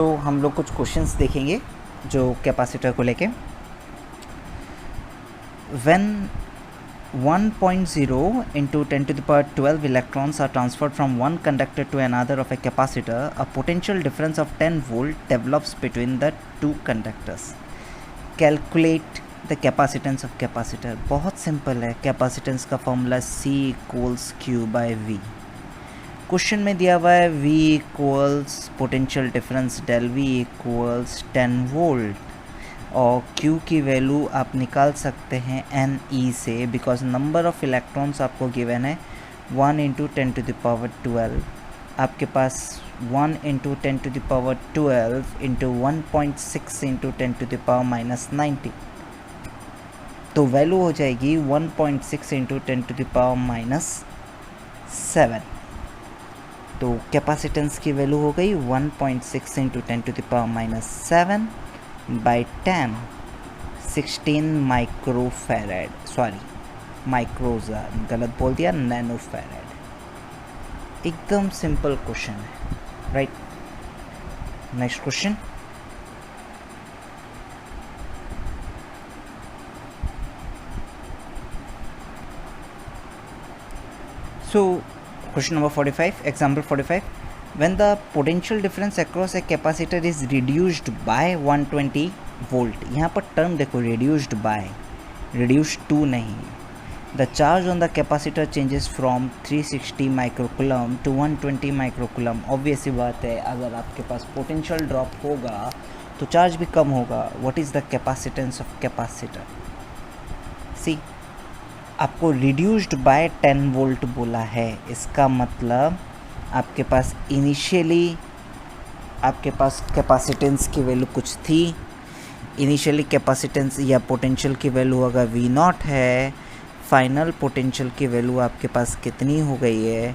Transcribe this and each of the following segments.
तो हम लोग कुछ क्वेश्चंस देखेंगे जो कैपेसिटर को लेके। When 1.0 into 10 to the power 12 electrons are transferred from one conductor to another of a capacitor, a potential difference of 10 volt develops between the two conductors. Calculate the capacitance of capacitor. बहुत simple है, capacitance का formula C equals Q by V। Question में दिया हुआ है V equals potential difference del V equals 10 volt और Q की value आप निकाल सकते हैं Ne से, बिकॉज नंबर ऑफ इलेक्ट्रॉन्स आपको गिवन है 1 इंटू 10 टू द पावर 12। आपके पास 1 into 10 to the power 12 into 1.6 into 10 to the power minus 90, तो वैल्यू हो जाएगी 1.6 into 10 to the power minus 7। तो कैपेसिटेंस की वैल्यू हो गई 1.6 into 10 to the power minus 7 by 10, 16 microfarad, sorry micros गलत बोल दिया, नैनो फैरेड। एकदम सिंपल क्वेश्चन है, right. Next question. So question number 45, example 45, when the potential difference across a capacitor is reduced by 120 volt, यहाँ पर term देखो reduced by, reduced to नहीं, the charge on the capacitor changes from 360 microcoulomb to 120 microcoulomb। obvious सी बात है, अगर आपके पास potential drop होगा तो चार्ज भी कम होगा। what is the capacitance of capacitor? see, आपको रिड्यूस्ड बाय 10 वोल्ट बोला है, इसका मतलब आपके पास इनिशियली आपके पास कैपेसिटेंस की वैल्यू कुछ थी। इनिशियली कैपेसिटेंस या पोटेंशियल की वैल्यू अगर V नॉट है, फाइनल पोटेंशियल की वैल्यू आपके पास कितनी हो गई है,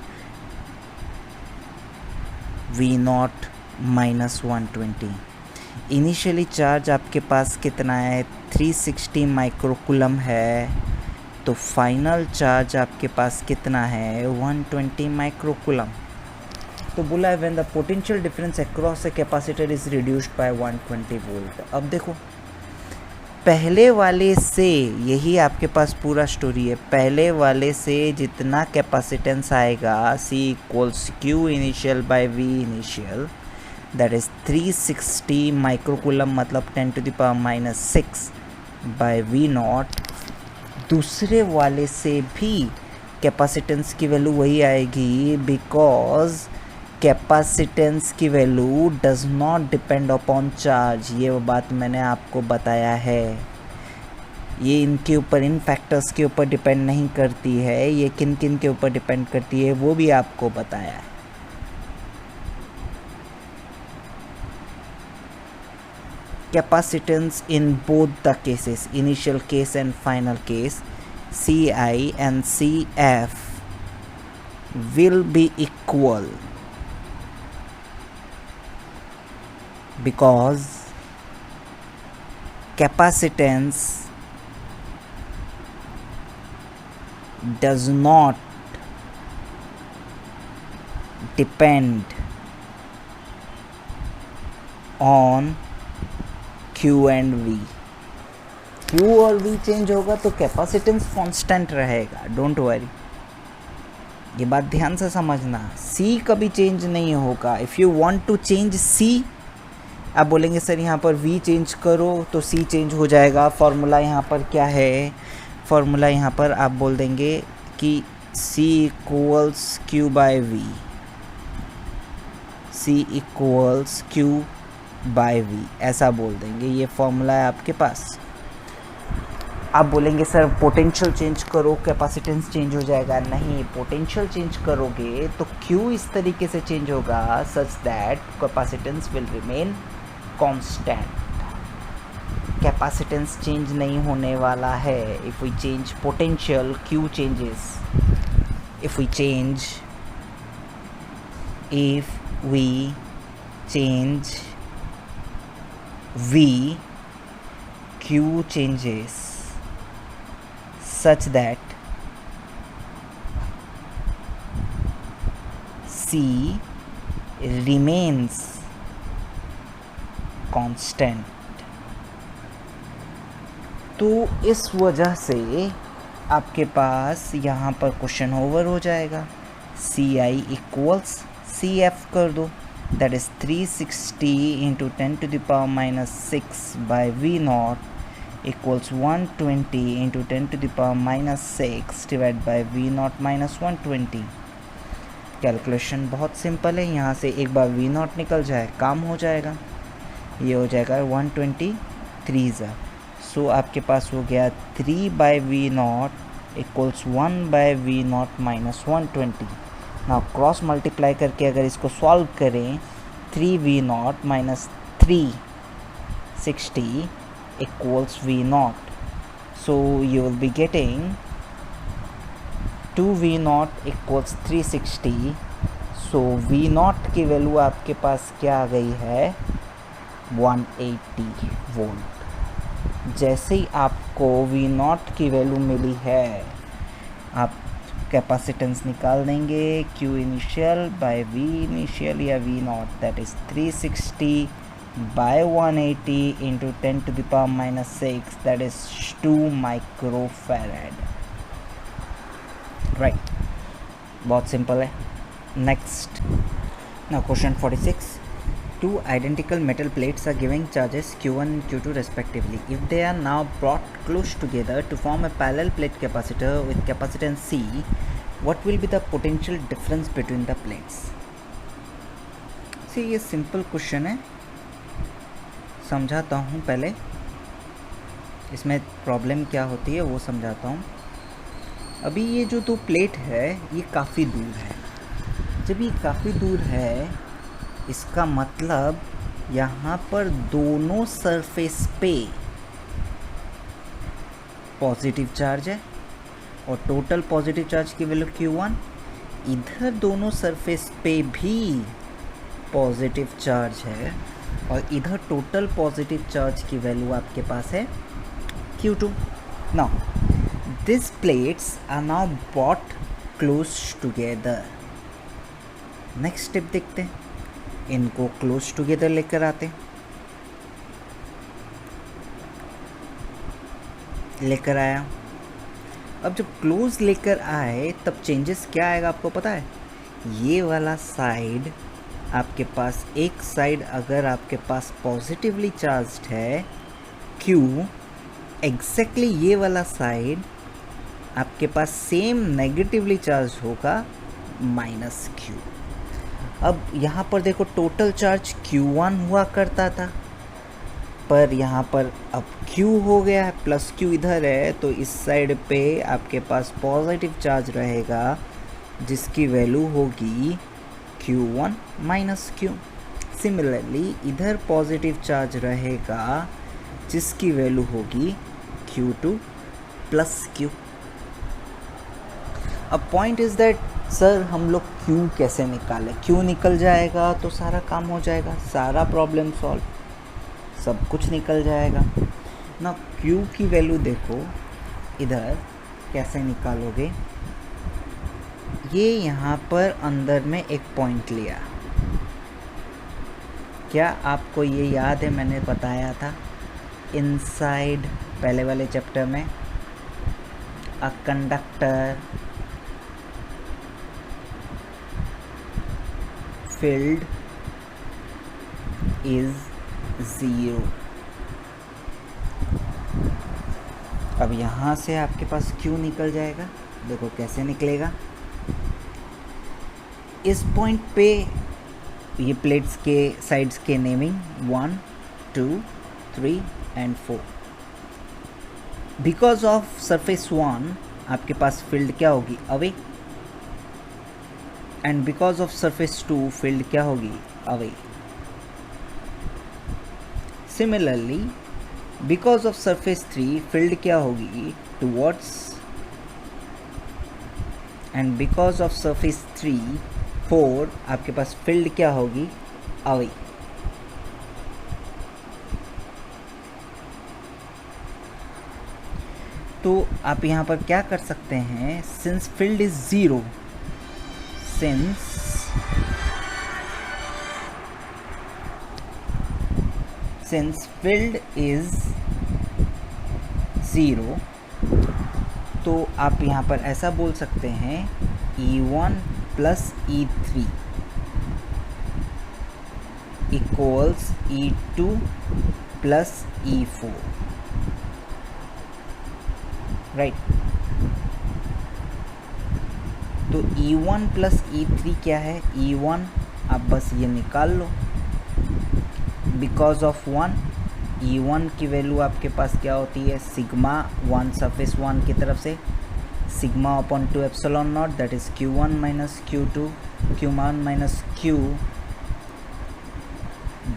V not minus 120। Initially charge आपके पास कितना है, 360 माइक्रोकुलम है, तो फाइनल चार्ज आपके पास कितना है, 120 माइक्रोकुलम। तो बोला है when the potential difference across a capacitor is reduced by 120 volt. अब देखो पहले वाले से, यही आपके पास पूरा स्टोरी है, पहले वाले से जितना कैपेसिटेंस आएगा C equals Q initial by V initial, that is 360 microcoulomb, मतलब 10 to the power minus 6 by V naught. दूसरे वाले से भी कैपेसिटेंस की वैल्यू वही आएगी, बिकॉज कैपेसिटेंस की value does not depend upon charge. ये वो बात मैंने आपको बताया है, ये इनके ऊपर, इन फैक्टर्स के ऊपर डिपेंड नहीं करती है, ये किन किन के ऊपर डिपेंड करती है वो भी आपको बताया है। Capacitance in both the cases, initial case and final case, Ci and Cf will be equal because capacitance does not depend on Q and V। Q और V चेंज होगा तो कैपेसिटेंस कांस्टेंट रहेगा, डोंट वरी, ये बात ध्यान से समझना। C कभी चेंज नहीं होगा। If you want to change C, आप बोलेंगे सर यहाँ पर V चेंज करो तो C चेंज हो जाएगा। फॉर्मूला यहाँ पर क्या है, फॉर्मूला यहाँ पर आप बोल देंगे कि C equals Q by V, C equals Q by V, ऐसा बोल देंगे। ये फॉर्मूला है आपके पास। आप बोलेंगे सर पोटेंशियल चेंज करो कैपेसिटेंस चेंज हो जाएगा। नहीं, पोटेंशियल चेंज करोगे तो Q इस तरीके से चेंज होगा such that capacitance will remain constant. Capacitance change नहीं होने वाला है। If we change potential, Q changes. If we change V, Q changes such that C remains constant. तो इस वजह से आपके पास यहाँ पर क्वेश्चन ओवर हो जाएगा। सी आई इक्वल्स सी एफ कर दो, that is 360 into 10⁻⁻6 by V naught equals 120 into 10⁻⁻6 divide by V naught minus 120। Calculation बहुत सिंपल है, यहाँ से एक बार वी नॉट निकल जाए काम हो जाएगा। ये हो जाएगा 123 ज़ा, सो आपके पास हो गया 3 by V naught equals 1 by V naught minus 120। ना क्रॉस मल्टीप्लाई करके अगर इसको सॉल्व करें, 3 V naught minus 360 equals V naught, so you will be getting 2 V naught equals 360। So V not की वैल्यू आपके पास क्या आ गई है, 180 वोल्ट। जैसे ही आपको वी नॉट की वैल्यू मिली है, आप कैपेसिटेंस निकाल देंगे, Q initial by V initial या V nought, that is 360 by 180 into 10⁻⁻6, that is 2 microfarad. Right, बहुत सिंपल है। Next, now question 46। Two identical metal plates are giving charges Q1 and Q2 respectively. If they are now brought close together to form a parallel plate capacitor with capacitance C, what will be the potential difference between the plates? See, ये simple question है, समझाता हूँ पहले इसमें problem क्या होती है वो समझाता हूँ। अभी ये जो दो प्लेट है ये काफ़ी दूर है। जब ये काफ़ी दूर है, इसका मतलब यहाँ पर दोनों सरफेस पे पॉजिटिव चार्ज है और टोटल पॉजिटिव चार्ज की वैल्यू Q1। इधर दोनों सरफेस पे भी पॉजिटिव चार्ज है और इधर टोटल पॉजिटिव चार्ज की वैल्यू आपके पास है Q2। Now this plates are now brought close together. Next step देखते हैं, इनको क्लोज टुगेदर लेकर आते, लेकर आया। अब जब क्लोज लेकर आए तब चेंजेस क्या आएगा आपको पता है? ये वाला साइड आपके पास, एक साइड अगर आपके पास पॉजिटिवली चार्ज्ड है Q, एग्जैक्टली ये वाला साइड आपके पास सेम नेगेटिवली चार्ज होगा माइनस Q। अब यहाँ पर देखो टोटल चार्ज Q1 हुआ करता था, पर यहाँ पर अब Q हो गया है, प्लस Q इधर है, तो इस साइड पे आपके पास पॉजिटिव चार्ज रहेगा जिसकी वैल्यू होगी Q1 माइनस Q। सिमिलरली इधर पॉजिटिव चार्ज रहेगा जिसकी वैल्यू होगी Q2 प्लस Q। अब पॉइंट इज़ दैट सर हम लोग Q कैसे निकालें? Q निकल जाएगा तो सारा काम हो जाएगा, सारा प्रॉब्लम सॉल्व, सब कुछ निकल जाएगा ना। Q की वैल्यू देखो इधर कैसे निकालोगे, ये यहाँ पर अंदर में एक पॉइंट लिया। क्या आपको ये याद है मैंने बताया था इनसाइड पहले वाले चैप्टर में, अ कंडक्टर filled is 0। अब यहाँ से आपके पास Q निकल जाएगा, देखो कैसे निकलेगा। इस पॉइंट पे ये प्लेट्स के साइड्स के naming 1, 2, 3 and 4। Because of surface 1 आपके पास फील्ड क्या होगी, away, and because of surface 2 field क्या होगी, away. Similarly because of surface 3 field क्या होगी, towards, and because of surface 4 आपके पास फील्ड क्या होगी, अवे। तो आप यहाँ पर क्या कर सकते हैं, since field is 0, since since field is 0, तो आप यहाँ पर ऐसा बोल सकते हैं E1 plus E3 equals E2 plus E4, right. तो E1 प्लस E3 क्या है? E1 आप बस ये निकाल लो, बिकॉज ऑफ 1 E1 की वैल्यू आपके पास क्या होती है? सिग्मा 1 सरफेस 1 की तरफ से sigma upon 2 epsilon naught, that is Q1 minus Q2 Q1 minus Q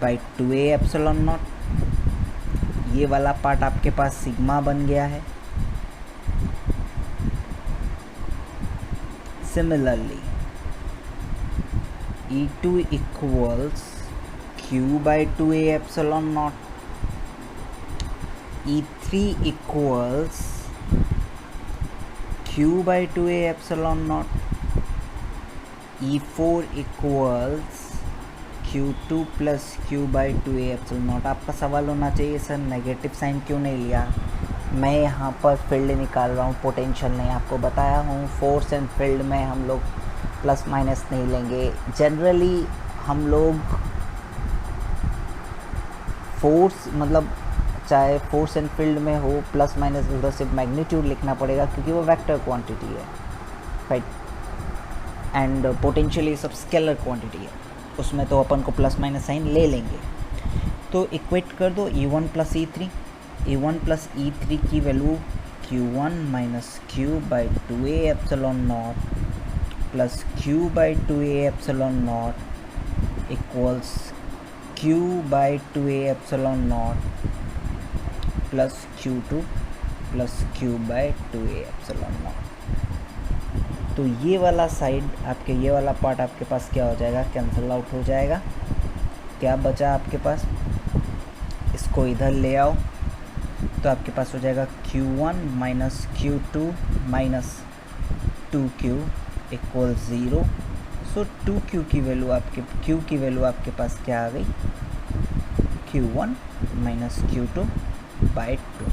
by 2a epsilon not. ये वाला पार्ट आपके पास सिग्मा बन गया है। Similarly E2 equals Q by 2a epsilon naught, E3 equals Q by 2a epsilon not, E4 equals Q2 plus Q by 2a epsilon not. आपका सवाल होना चाहिए सर नेगेटिव साइन क्यों नहीं लिया? मैं यहाँ पर फील्ड निकाल रहा हूँ, पोटेंशियल नहीं। आपको बताया हूँ फोर्स एंड फील्ड में हम लोग प्लस माइनस नहीं लेंगे। जनरली हम लोग फोर्स मतलब चाहे फोर्स एंड फील्ड में हो प्लस माइनस उधर सिर्फ मैग्नीट्यूड लिखना पड़ेगा क्योंकि वो वेक्टर क्वांटिटी है, राइट। एंड पोटेंशियल ये सब स्केलर क्वांटिटी है, उसमें तो अपन को प्लस माइनस साइन ले लेंगे। तो इक्वेट कर दो E1 plus E3। E1 plus E3 की value Q1 minus Q by 2a epsilon naught plus Q by 2a epsilon naught equals Q by 2a epsilon naught plus Q2 plus Q by 2a epsilon naught. तो ये वाला side आपके, ये वाला part आपके पास क्या हो जाएगा? कैंसिल आउट हो जाएगा। क्या बचा आपके पास? इसको इधर ले आओ तो आपके पास हो जाएगा Q1 minus Q2 minus 2Q equal 0। सो 2Q की वैल्यू आपके, Q की वैल्यू आपके पास क्या आ गई? Q1 माइनस Q2 बाई 2,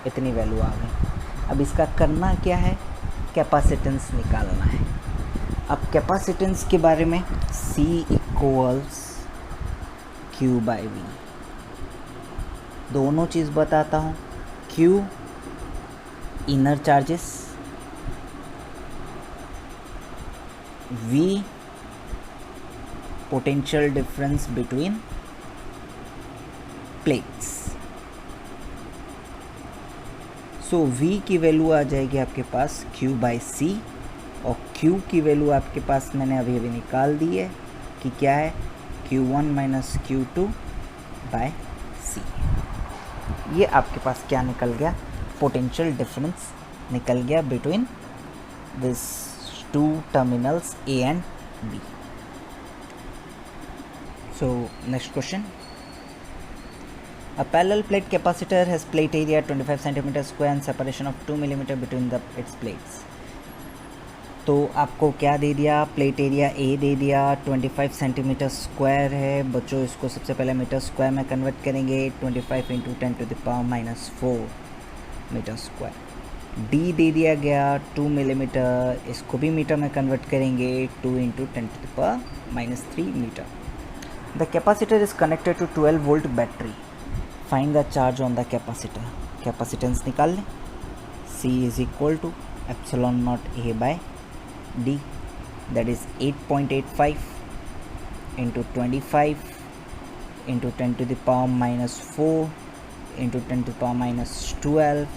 इतनी वैल्यू आ गई। अब इसका करना क्या है? कैपेसिटेंस निकालना है। अब कैपेसिटेंस के बारे में C equals Q by V, दोनों चीज़ बताता हूँ। Q inner charges, V potential difference between plates. So V की वैल्यू आ जाएगी आपके पास Q बाई C, और Q की वैल्यू आपके पास मैंने अभी अभी निकाल दी है कि क्या है? Q1 minus Q2 bye C। ये आपके पास क्या निकल गया? पोटेंशियल डिफरेंस निकल गया between this two terminals A and B। So next question, a parallel plate capacitor has plate area 25 cm square and separation of 2 mm between its plates। तो आपको क्या दे दिया? प्लेट एरिया A दे दिया, 25 centimetre square है। बच्चों इसको सबसे पहले मीटर स्क्वायर में कन्वर्ट करेंगे, 25 इंटू 10⁻⁻⁴ मीटर स्क्वायर। D दे दिया गया 2 मिलीमीटर, इसको भी मीटर में कन्वर्ट करेंगे, 2 into 10⁻³ metre. The capacitor is connected to 12 volt battery, find the charge on the capacitor. Capacitance निकाल लें। C is equal to epsilon naught A by D, that is 8.85 into 25 into 10⁻⁻⁴ into 10⁻⁻12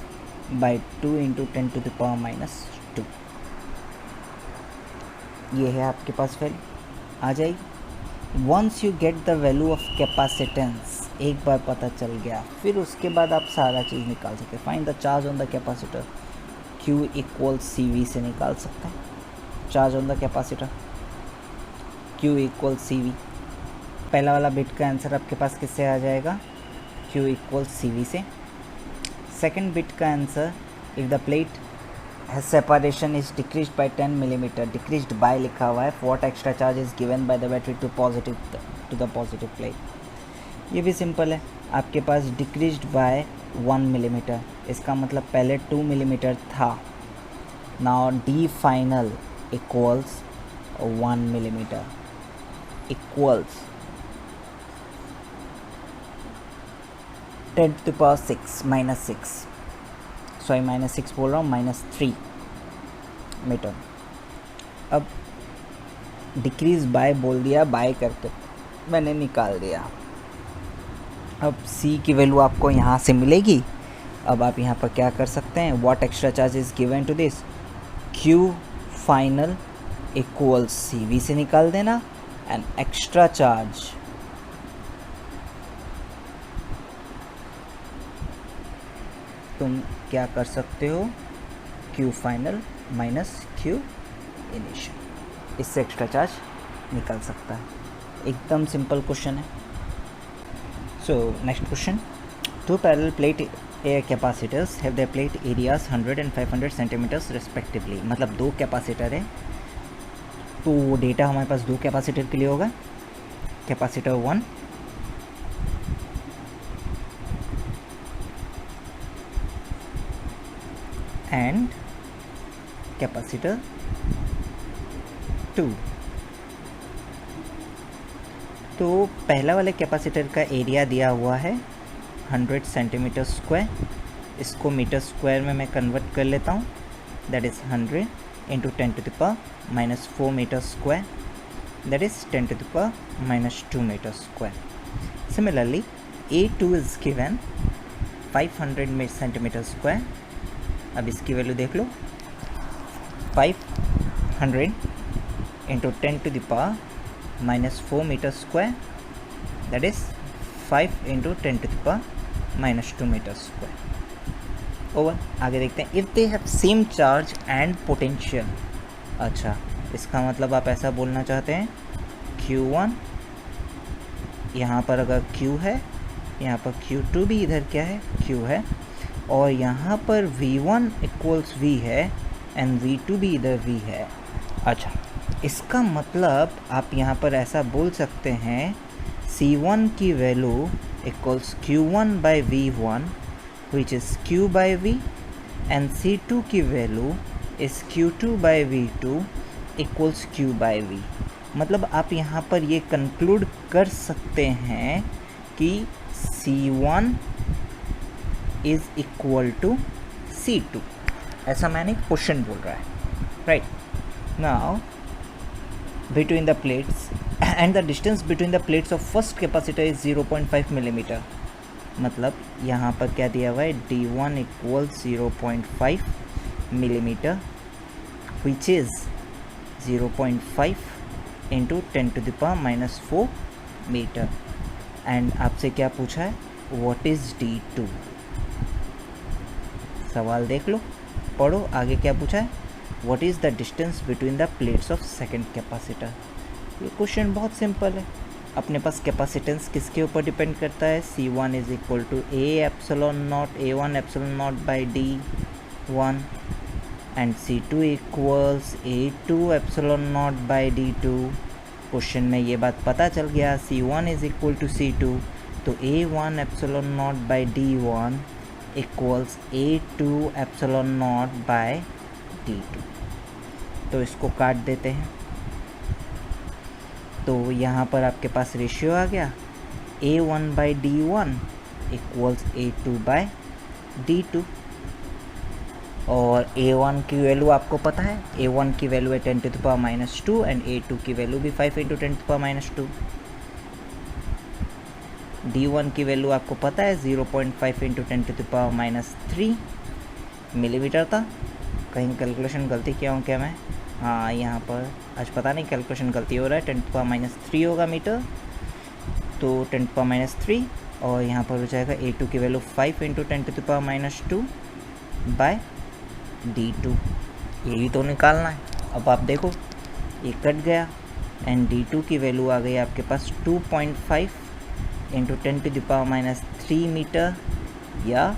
by 2 into 10⁻⁻²। ये है आपके पास value आ जाएगी। Once you get the value of capacitance, एक बार पता चल गया, फिर उसके बाद आप सारा चीज़ निकाल सकते हैं। Find the charge on the capacitor, Q equal CV से निकाल सकते हैं charge on the capacitor, Q equal CV। पहला वाला बिट का आंसर आपके पास किससे आ जाएगा? Q इक्वल CV से। सेकेंड बिट का answer, if the plate has separation is decreased by 10 millimetre, decreased by लिखा हुआ है, what extra charge is given by the battery to the positive plate. ये भी सिंपल है, आपके पास डिक्रीज्ड बाय 1 मिलीमीटर, इसका मतलब पहले 2 मिलीमीटर था, now D final equals 1 millimetre equals 10⁻6 -6, sorry -6 बोल रहा हूँ, -3 मीटर। अब डिक्रीज बाय बोल दिया, बाय करके मैंने निकाल दिया। अब c की वैल्यू आपको यहाँ से मिलेगी। अब आप यहाँ पर क्या कर सकते हैं, what extra charge is given to this, q final equals cv से निकाल देना, एंड एक्स्ट्रा चार्ज तुम क्या कर सकते हो, q final minus q initial, इससे एक्स्ट्रा चार्ज निकल सकता है। एकदम सिंपल क्वेश्चन है। So next question, two parallel plate air capacitors have their plate areas 100 and 500 centimetres respectively. मतलब दो कैपेसिटर है, तो डेटा हमारे पास दो कैपेसिटर के लिए होगा, कैपेसिटर 1 एंड कैपेसिटर 2। तो पहला वाले कैपेसिटर का एरिया दिया हुआ है 100 सेंटीमीटर स्क्वायर, इसको मीटर स्क्वायर में मैं कन्वर्ट कर लेता हूँ, that is 100 into 10⁻⁻4 metre square, that is 10⁻⁻2 metre square. Similarly A2 is given 500 centimetre square. अब इसकी वैल्यू देख लो, 500 into 10⁻⁻4 metre square, that is 5 into 10⁻⁻2 metre square. Over. आगे देखते हैं, if they have same charge and potential. अच्छा, इसका मतलब आप ऐसा बोलना चाहते हैं, Q1 यहाँ पर अगर Q है, यहाँ पर Q2 भी इधर क्या है, Q है, और यहाँ पर V1 इक्वल्स V है एंड V2 भी इधर V है। अच्छा, इसका मतलब आप यहाँ पर ऐसा बोल सकते हैं, C1 की value equals Q1 by V1 which is Q by V, and C2 की value is Q2 by V2 equals Q by V। मतलब आप यहाँ पर ये कंक्लूड कर सकते हैं कि C1 is equal to C2, ऐसा मैंने क्वेश्चन बोल रहा है, right. Now between the plates and the distance between the plates of first capacitor is 0.5 millimetre. मतलब यहाँ पर क्या दिया हुआ है, D1 equals 0.5 millimetre which is 0.5 into 10⁻⁻4 metre. And आपसे क्या पूछा है, व्हाट इज़ D2। सवाल देख लो, पढ़ो आगे क्या पूछा है, what is the distance between the plates of second capacitor. ये क्वेश्चन बहुत सिंपल है। अपने पास कैपेसिटेंस किसके ऊपर डिपेंड करता है, C1 is equal to A1 epsilon naught by D1 and C2 equals A2 epsilon naught by D2। Question में ये बात पता चल गया, C1 is equal to C2, तो A1 epsilon naught by D1 equals A2 epsilon naught by D2। तो इसको काट देते हैं, तो यहाँ पर आपके पास रेशियो आ गया, A1 by D1 equals A2 by D2। और A1 की वैल्यू आपको पता है, A1 की वैल्यू है 10⁻⁻2 एंड A2 की वैल्यू भी 5 इंटू 10⁻⁻2। D1 की वैल्यू आपको पता है 0.5 इंटू 10⁻³ मिलीमीटर था। कहीं कैलकुलेशन गलती किया हूँ क्या मैं, हाँ यहाँ पर आज पता नहीं कैलकुलेशन गलती हो रहा है, 10⁻³ होगा मीटर, तो 10⁻³ और यहाँ पर हो जाएगा A2 की वैल्यू 5 इंटू 10⁻² बाय D2। यही तो निकालना है। अब आप देखो ये कट गया एंड D2 की वैल्यू आ गई आपके पास 2.5 इंटू 10⁻³ मीटर या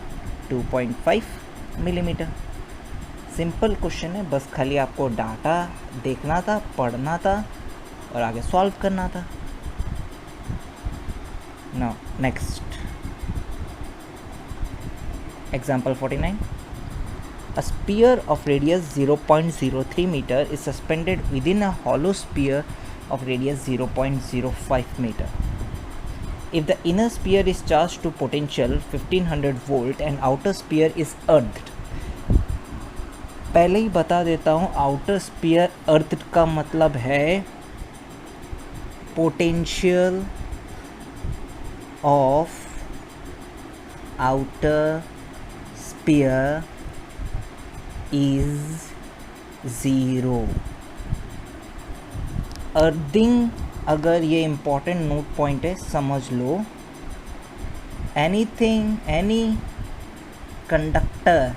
2.5 मिलीमीटर। सिंपल क्वेश्चन है, बस खाली आपको डाटा देखना था, पढ़ना था और आगे सॉल्व करना था। Now next, example 49. A sphere of radius 0.03 meter is suspended within a hollow sphere of radius 0.05 meter. If the inner sphere is charged to potential 1500 volt and outer sphere is earthed. पहले ही बता देता हूँ, outer spear अर्थ का मतलब है potential of outer sphere is 0. Earthing, अगर ये important note point है, समझ लो. Anything, any conductor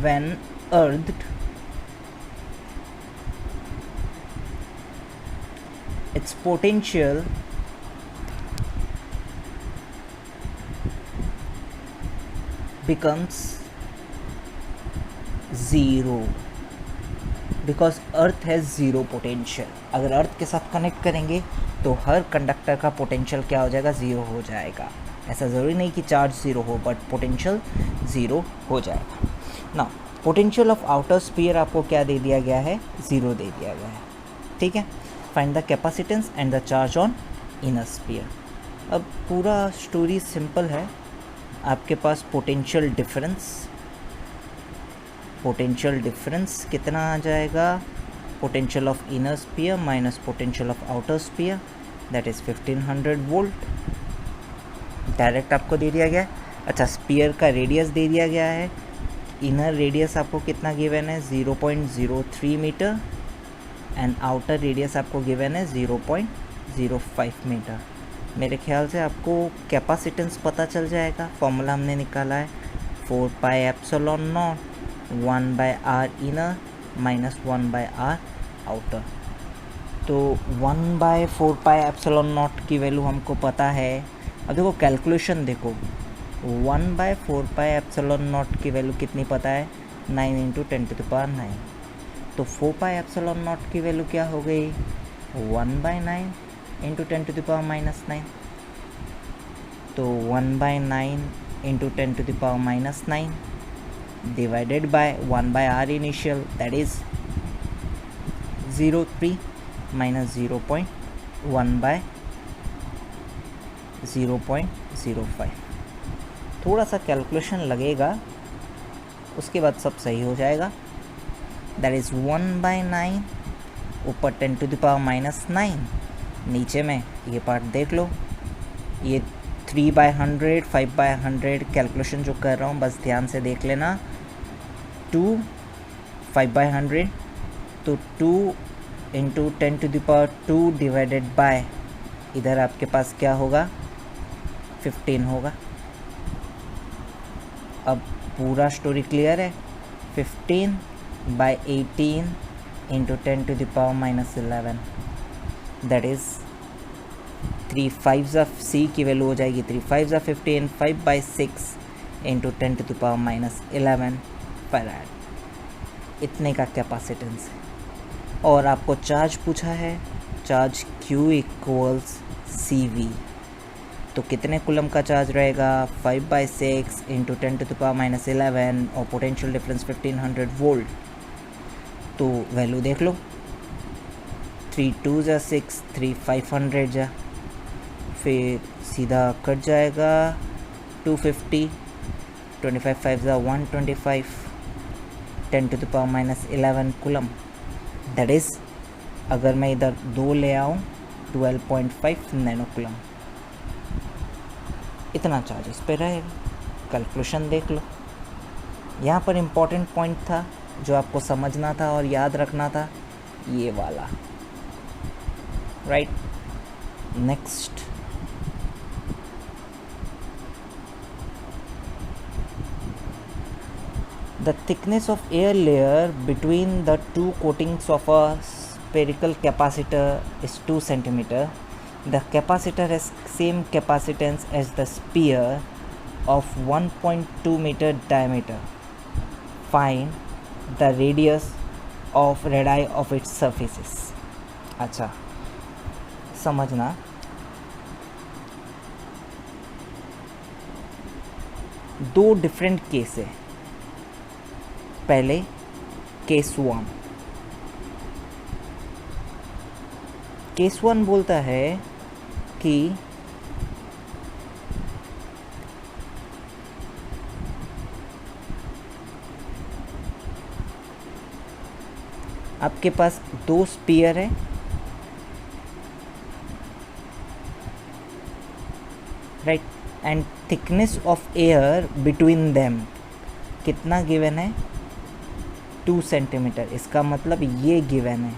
when earthed, its potential becomes 0 because earth has 0 potential. अगर अर्थ के साथ कनेक्ट करेंगे तो हर कंडक्टर का पोटेंशियल क्या हो जाएगा, 0 हो जाएगा. ऐसा ज़रूरी नहीं कि चार्ज 0 हो, बट पोटेंशियल 0 हो जाएगा. ना पोटेंशियल ऑफ आउटर स्पीयर आपको क्या दे दिया गया है, 0 दे दिया गया है. ठीक है. Find the capacitance and the charge on inner sphere. अब पूरा स्टोरी सिंपल है. आपके पास पोटेंशियल डिफरेंस कितना आ जाएगा, potential of inner sphere minus potential of outer sphere, that is 1500 volt. Direct आपको दे दिया गया है. अच्छा, स्पीयर का रेडियस दे दिया गया है. इनर रेडियस आपको कितना गिवन है, 0.03 मीटर एंड आउटर रेडियस आपको गिवन है 0.05 मीटर. मेरे ख्याल से आपको कैपेसिटेंस पता चल जाएगा. फॉर्मूला हमने निकाला है 4πε0 1/r inner minus 1/r outer. तो 1/4πε0 की वैल्यू हमको पता है. अब देखो कैलकुलेशन देखो, 1/4πε0 की वैल्यू कितनी पता है, 9 × 10⁹. तो 4πε0 की वैल्यू क्या हो गई, 1/9 × 10⁻⁹. तो 1/9 × 10⁻⁹ divided by 1/r initial, that is 0.3 minus 0.05. थोड़ा सा कैलकुलेशन लगेगा, उसके बाद सब सही हो जाएगा. दैट इज़ 1/9 ऊपर 10⁻⁹. नीचे में ये पार्ट देख लो, ये 3/100 5/100 कैलकुलेशन जो कर रहा हूँ बस ध्यान से देख लेना. 2 5/100 तो 2 × 10⁻² डिवाइडेड बाय, इधर आपके पास क्या होगा, 15 होगा. अब पूरा स्टोरी क्लियर है. 15/18 × 10⁻⁻11, दैट इज़ 3 5s c की वैल्यू हो जाएगी 3 5s 15, 5/6 × 10⁻11 फैराड. इतने का कैपेसिटेंस है. और आपको चार्ज पूछा है, चार्ज Q = CV. तो कितने कूलम का चार्ज रहेगा, 5/6 × 10⁻11 और पोटेंशियल डिफरेंस 1500 वोल्ट. तो वैल्यू देख लो, 3 2s 6, 3 500 जा, फिर सीधा कट जाएगा 250, 25 5s 125, 10⁻11 कूलम. दैट इज़ अगर मैं इधर 2 ले आऊँ 12.5 नैनो कूलम. इतना चार्ज इस पे रहेगा. कैलकुलेशन देख लो. यहाँ पर इम्पॉर्टेंट पॉइंट था जो आपको समझना था और याद रखना था, ये वाला, right. Next, the thickness of air layer between the two coatings of a spherical capacitor is 2 cm. The capacitor has same capacitance as the sphere of 1.2 meter diameter. Find the radius of radii of its surfaces. अच्छा समझना, दो different case है। पहले case one, case one बोलता है कि आपके पास दो स्पीयर है, right, and thickness of air between them कितना गिवन है, 2 सेंटीमीटर। इसका मतलब ये गिवन है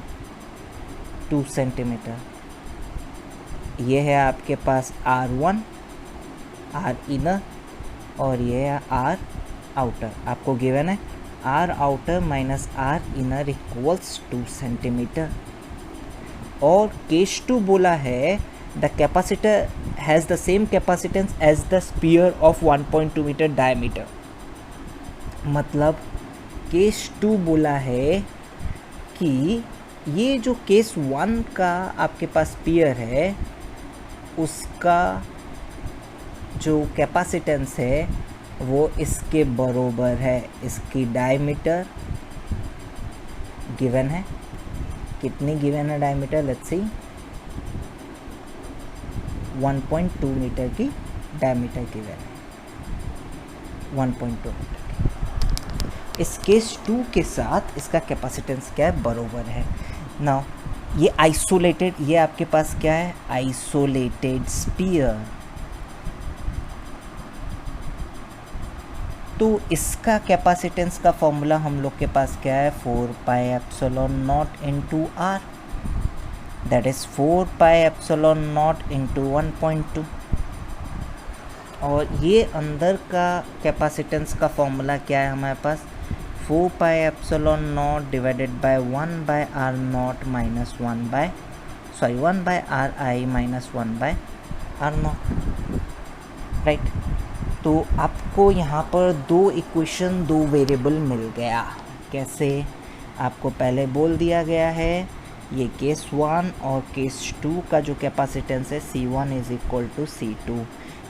2 सेंटीमीटर। ये है आपके पास R1, R इनर, और ये है R आउटर। आपको गिवन है R outer minus R inner equals 2 centimetre. और केस 2 बोला है the capacitor has the same capacitance as the sphere of 1.2 metre diameter. मतलब केस 2 बोला है कि ये जो केस 1 का आपके पास स्पीयर है उसका जो कैपेसिटेंस है वो इसके बरोबर है। इसकी डायमीटर गिवन है, कितनी गिवन है डायमीटर, लेट्स सी 1.2 मीटर की डायमीटर गिवन है, 1.2 मीटर। इस केस 2 के साथ इसका कैपेसिटेंस क्या है, बरोबर है। नाउ ये आइसोलेटेड, ये आपके पास क्या है, आइसोलेटेड स्पीयर। तो इसका कैपेसिटेंस का फॉर्मूला हम लोग के पास क्या है, 4 pi epsilon naught into R, that is 4 pi epsilon naught into 1.2। और ये अंदर का कैपेसिटेंस का फॉर्मूला क्या है हमारे पास, 4 pi epsilon naught divided by 1 by R naught minus 1 by R I minus 1 by R naught, right. तो आपको यहाँ पर दो इक्वेशन, दो वेरिएबल मिल गया। कैसे, आपको पहले बोल दिया गया है ये केस 1 और केस 2 का जो कैपेसिटेंस है C1 is equal to C2,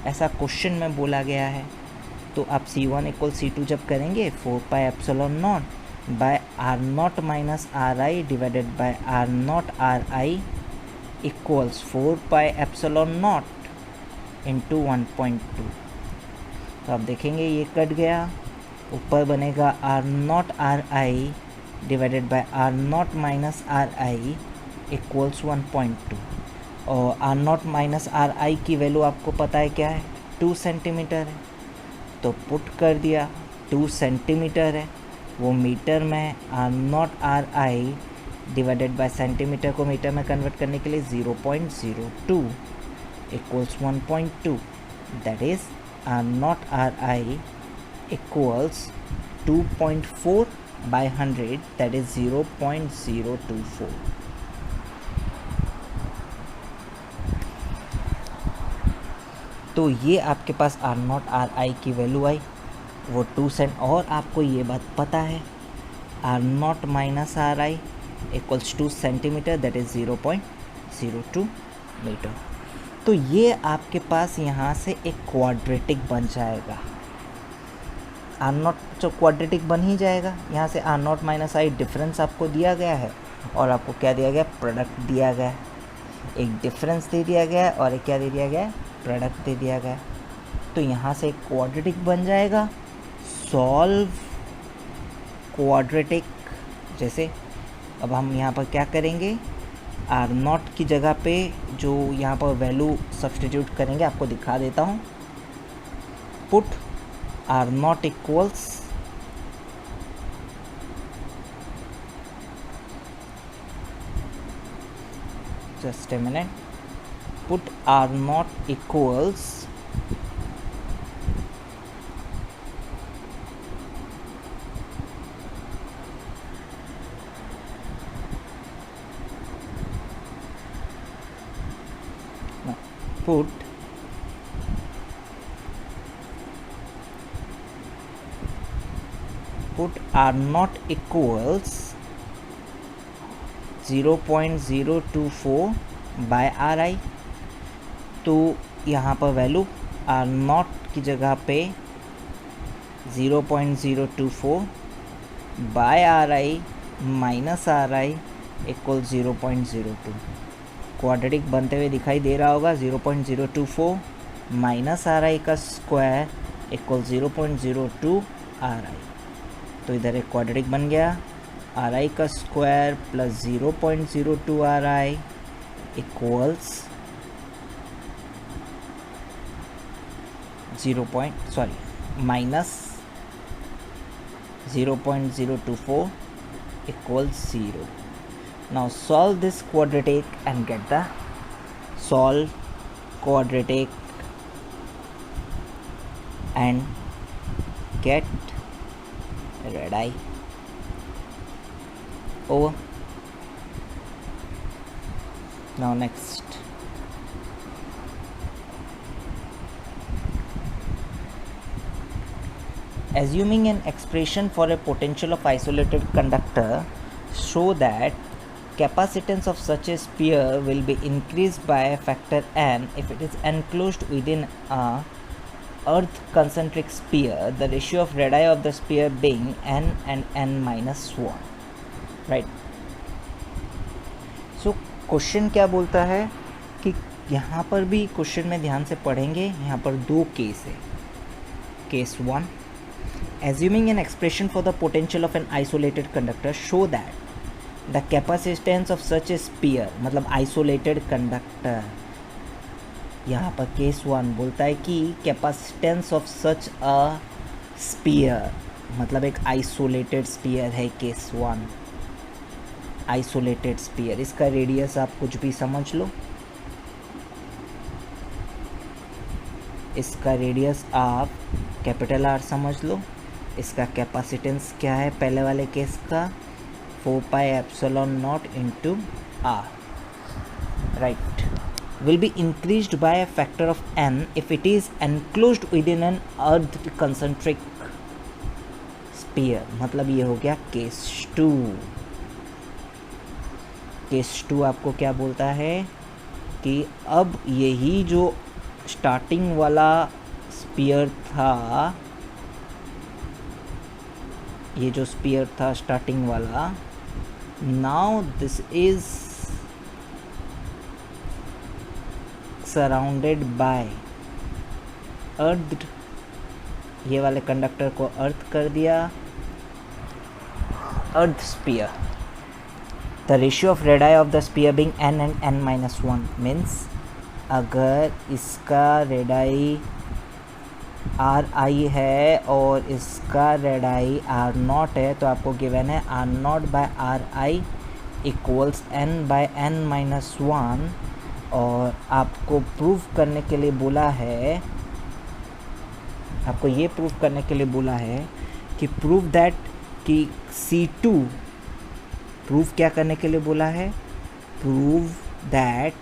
ऐसा क्वेश्चन में बोला गया है। तो आप C1 इक्वल C2 जब करेंगे 4 pi epsilon naught by R naught minus R I divided by R naught R I equals 4 pi epsilon naught into 1.2। तो आप देखेंगे ये कट गया, ऊपर बनेगा R naught R I divided by R naught minus R I equals 1.2। और R naught minus R I की value आपको पता है क्या है, 2 सेंटीमीटर है। तो पुट कर दिया 2 सेंटीमीटर है, वो मीटर में R naught R I divided by centimetre को मीटर में कन्वर्ट करने के लिए 0.02 equals 1.2, that is R naught RI equals 2.4 by 100, that is 0.024। तो ये आपके पास R naught RI की वैल्यू आई, वो 2 सेंट। और आपको ये बात पता है R naught minus RI equals 2 centimetre, that is 0.02 metre. तो ये आपके पास यहाँ से एक क्वाड्रेटिक बन जाएगा। आर नॉट जो क्वाड्रेटिक बन ही जाएगा, यहाँ से R naught minus I difference आपको दिया गया है और आपको क्या दिया गया, प्रोडक्ट दिया गया है। एक डिफरेंस दे दिया गया है और एक क्या दे दिया गया है, प्रोडक्ट दे दिया गया है। तो यहाँ से एक क्वाड्रेटिक बन जाएगा। सॉल्व क्वाड्रेटिक, जैसे अब हम यहाँ पर क्या करेंगे, आर नॉट की जगह पे जो यहाँ पर वैल्यू सब्सटीट्यूट करेंगे आपको दिखा देता हूँ। Put R not equals just a minute, put R naught equals put put R naught equals 0.024 by R I, तो यहाँ पर वैल्यू R naught की जगह पे 0.024 by R I minus R I equal 0.02। Quadratic बनते हुए दिखाई दे रहा होगा। 0.024 माइनस आर आई का स्क्वायर इक्वल 0.02 आर आई, तो इधर एक क्वाड्रेटिक बन गया। आर आई का square plus 0.02 are I equals minus 0.024 equals 0. Now solve this quadratic and get the solve quadratic and get radii over. Now next, assuming an expression for a potential of isolated conductor, show that capacitance of such a sphere will be increased by a factor n if it is enclosed within a earth concentric sphere, the ratio of radii of the sphere being n and n minus 1, right? So question क्या बोलता है कि यहाँ पर भी question में ध्यान से पढ़ेंगे, यहाँ पर दो केस है। Case 1, assuming an expression for the potential of an isolated conductor, show that the capacitance of such a sphere, मतलब isolated conductor, यहाँ पर केस 1 बोलता है कि capacitance of such a spear, मतलब एक आइसोलेटेड स्पीयर है। केस 1 आइसोलेटेड स्पीयर, इसका रेडियस आप कुछ भी समझ लो, इसका रेडियस आप कैपिटल आर समझ लो। इसका कैपेसिटेंस क्या है पहले वाले केस का, 4 pi epsilon naught into R, right. Will be increased by a factor of n if it is enclosed within an earth concentric sphere, मतलब ये हो गया केस 2। केस 2 आपको क्या बोलता है कि अब यही जो स्टार्टिंग वाला स्पीयर था, ये जो स्पीयर था स्टार्टिंग वाला, now this is surrounded by earth, ये वाले कंडक्टर को अर्थ कर दिया, earth sphere. The ratio of radii of the sphere being n and n minus 1 means अगर इसका रेडाई आर आई है और इसका रेडाई आर नॉट है, तो आपको गिवन है R naught by R I equals n by n minus 1, और आपको प्रूव करने के लिए बोला है, आपको ये प्रूव करने के लिए बोला है कि प्रूव दैट कि C2, प्रूव क्या करने के लिए बोला है, prove that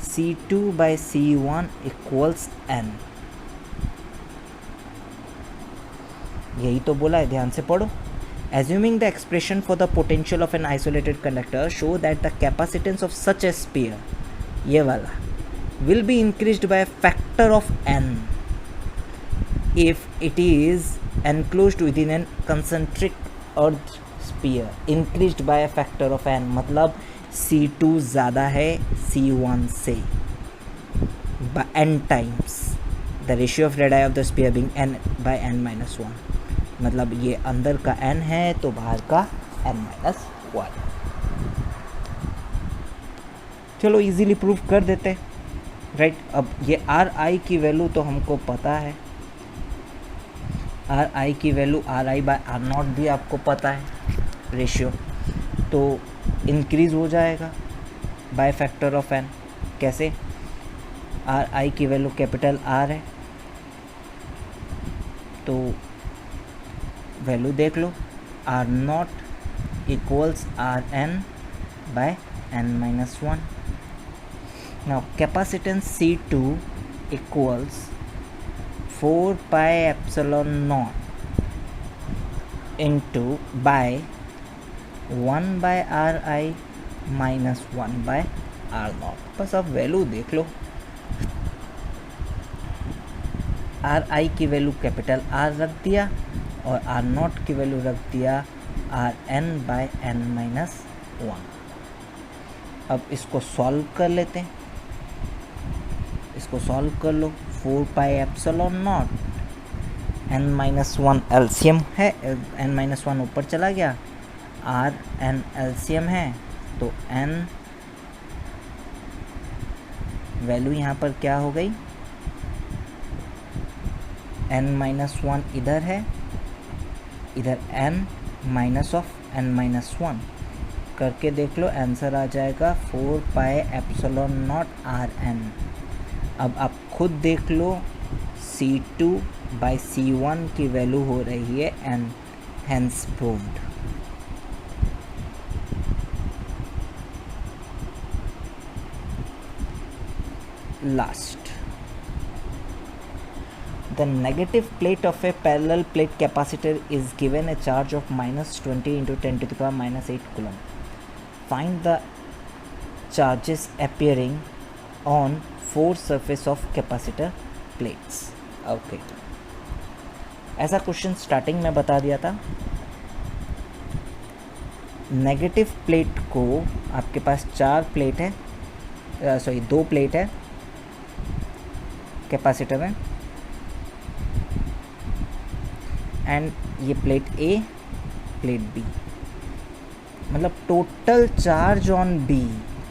C2 by C1 equals n, यही तो बोला है, ध्यान से पढ़ो। Assuming the expression for the potential of an isolated conductor, show that the capacitance of such a sphere, ये वाला, will be increased by a factor of n if it is enclosed within an concentric earth sphere, increased by a factor of n, मतलब C2 ज़्यादा है C1 से by n times, the ratio of radii of the sphere being n by n minus 1, मतलब ये अंदर का n है तो बाहर का n minus 1। चलो इजीली प्रूफ कर देते, राइट। अब ये आर आई की वैल्यू तो हमको पता है, आर आई की value R I by R nought भी आपको पता है, रेशियो तो इंक्रीज़ हो जाएगा बाय फैक्टर ऑफ n। कैसे, आर आई की वैल्यू कैपिटल आर है, तो वैल्यू देख लो, R not equals R N by n minus 1। Now capacitance C2 equals 4 pi epsilon naught into by 1 by r I minus 1 by r naught। बस अब value देख लो, are I की value capital are रख दिया और आर नॉट की value रख दिया R N by N minus 1। अब इसको सॉल्व कर लेते हैं, इसको सॉल्व कर लो। 4 pi epsilon not an minus 1 LCM है, एन माइनस 1 ऊपर चला गया, आर एन एलसीएम है तो एन वैल्यू यहाँ पर क्या हो गई, n माइनस 1 इधर है, इधर n minus of n minus 1 करके देख लो, आंसर आ जाएगा 4 pi epsilon naught R N. अब आप खुद देख लो, C2 बाई C1 की वैल्यू हो रही है n, hence proved. Last, the negative plate of a parallel plate capacitor is given a charge of minus 20 into 10 to the power minus 8 coulomb. Find the charges appearing on 4 surface of capacitor plates. Okay, ऐसा question starting में बता दिया था। Negative plate को आपके पास 4 plate है, 2 plate है capacitor में, एंड ये प्लेट ए, प्लेट बी, मतलब total charge on B,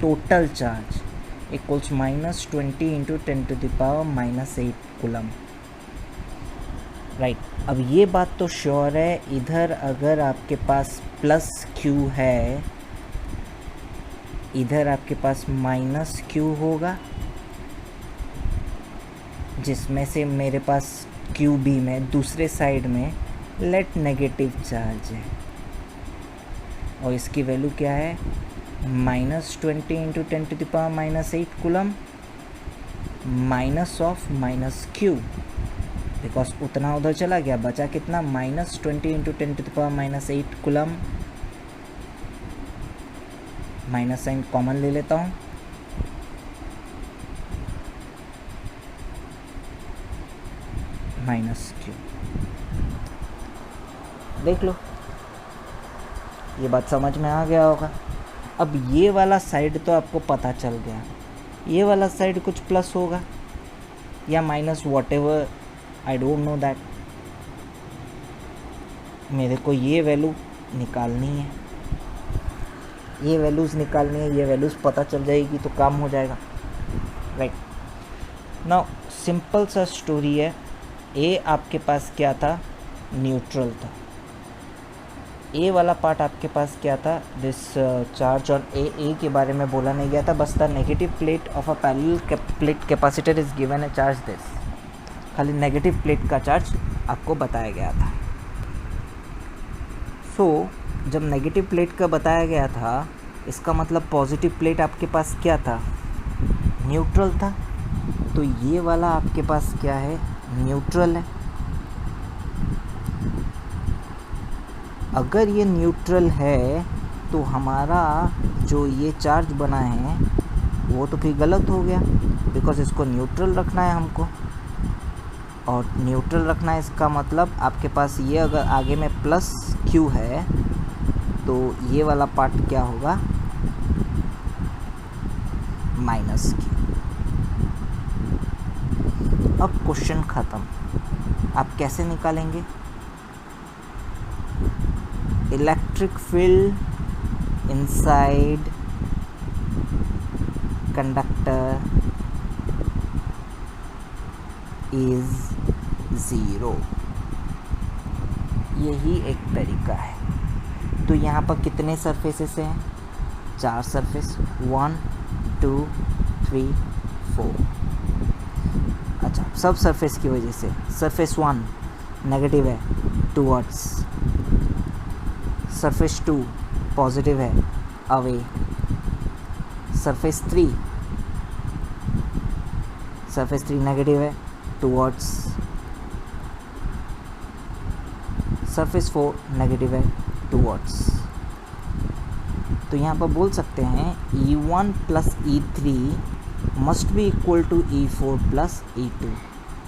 total charge equals minus 20 into 10 to the power minus 8 coulomb. Right, अब ये बात तो श्योर है, इधर अगर आपके पास प्लस क्यू है, इधर आपके पास माइनस क्यू होगा, जिसमें से मेरे पास क्यू बी में दूसरे साइड में लेट नेगेटिव चार्ज है, और इसकी वैल्यू क्या है, minus 20 into 10 to the power minus 8 coulomb, minus of minus Q, because उतना उधर चला गया, बचा कितना, minus 20 into 10 to the power minus 8 coulomb, minus sign common ले लेता हूँ, माइनस क्यू। देख लो, ये बात समझ में आ गया होगा। अब ये वाला साइड तो आपको पता चल गया, ये वाला साइड कुछ प्लस होगा या minus, what ever, I don't know that. मेरे को ये वैल्यू निकालनी है, ये वैल्यूज़ निकालनी है, ये वैल्यूज़ पता चल जाएगी तो काम हो जाएगा। राइट, नाउ सिंपल सा स्टोरी है। ए आपके पास क्या था, न्यूट्रल था। ए वाला पार्ट आपके पास क्या था, दिस चार्ज ऑन ए के बारे में बोला नहीं गया था, बस the negative plate of a parallel plate capacitor is given A charge this, खाली नेगेटिव प्लेट का चार्ज आपको बताया गया था। सो जब नेगेटिव प्लेट का बताया गया था, इसका मतलब पॉजिटिव प्लेट आपके पास क्या था, न्यूट्रल था। तो ये वाला आपके पास क्या है, न्यूट्रल है। अगर ये न्यूट्रल है तो हमारा जो ये चार्ज बना है वो तो फिर गलत हो गया, बिकॉज इसको न्यूट्रल रखना है हमको, और न्यूट्रल रखना है इसका मतलब आपके पास ये अगर आगे में प्लस क्यू है तो ये वाला पार्ट क्या होगा, माइनस क्यू। अब क्वेश्चन ख़त्म। आप कैसे निकालेंगे, electric field inside conductor is 0, यही एक तरीका है। तो यहाँ पर कितने सरफेसेस हैं, 4 सरफेस, 1 2 3 4। अच्छा, सब सरफेस की वजह से सरफेस 1 नेगेटिव है टूवर्ड्स, सरफेस 2 पॉजिटिव है अवे, सरफेस 3 नेगेटिव है टूवर्ड्स, सरफेस 4 नेगेटिव है टूवर्ड्स। तो यहाँ पर बोल सकते हैं E1 plus E3 must be equal to E4 plus E2।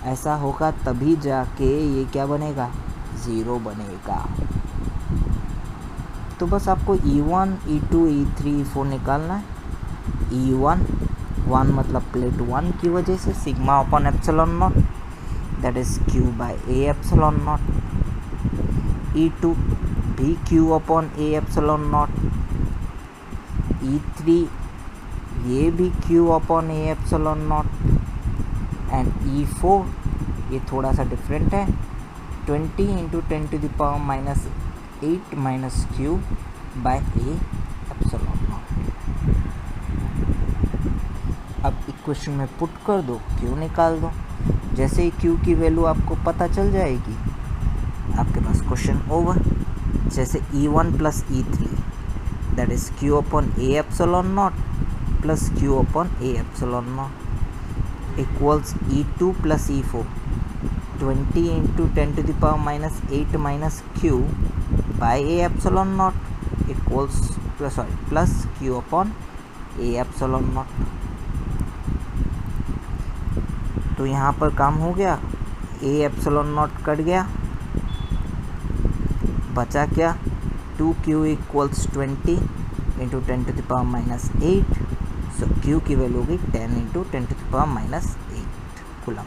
ऐसा होगा तभी जाके ये क्या बनेगा, 0 बनेगा। तो बस आपको E1, E2, E3, E4 निकालना है। E1 1 मतलब प्लेट 1 की वजह से sigma upon epsilon naught, that is Q by A epsilon naught. E2 भी Q upon A epsilon naught. E3 ये भी Q upon A epsilon naught. And E4 ये थोड़ा सा डिफरेंट है, 20 into 10 to the power minus 8 minus Q by A epsilon naught. अब equation में put कर दो, Q निकाल दो। जैसे ही Q की वैल्यू आपको पता चल जाएगी, आपके पास क्वेश्चन ओवर। जैसे E1 plus E3 that is Q upon A epsilon naught plus Q upon A epsilon naught equals E2 plus E4 20 into 10 to the power minus 8 minus Q by A epsilon naught equals plus Q upon A epsilon naught. तो यहाँ पर काम हो गया, A epsilon not cut गया, बचा क्या, 2Q equals 20 into 10 to the power minus 8। So Q की वैल्यू होगी 10 into 10 to the power minus 8 coulomb,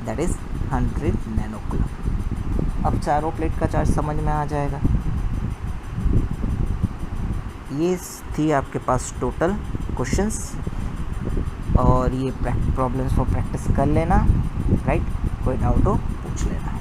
that is 100 nano coulomb. अब चारों प्लेट का चार्ज समझ में आ जाएगा। ये थी आपके पास टोटल क्वेश्चंस, और ये प्रॉब्लम्स को प्रैक्टिस कर लेना, राइट। कोई डाउट हो पूछ लेना।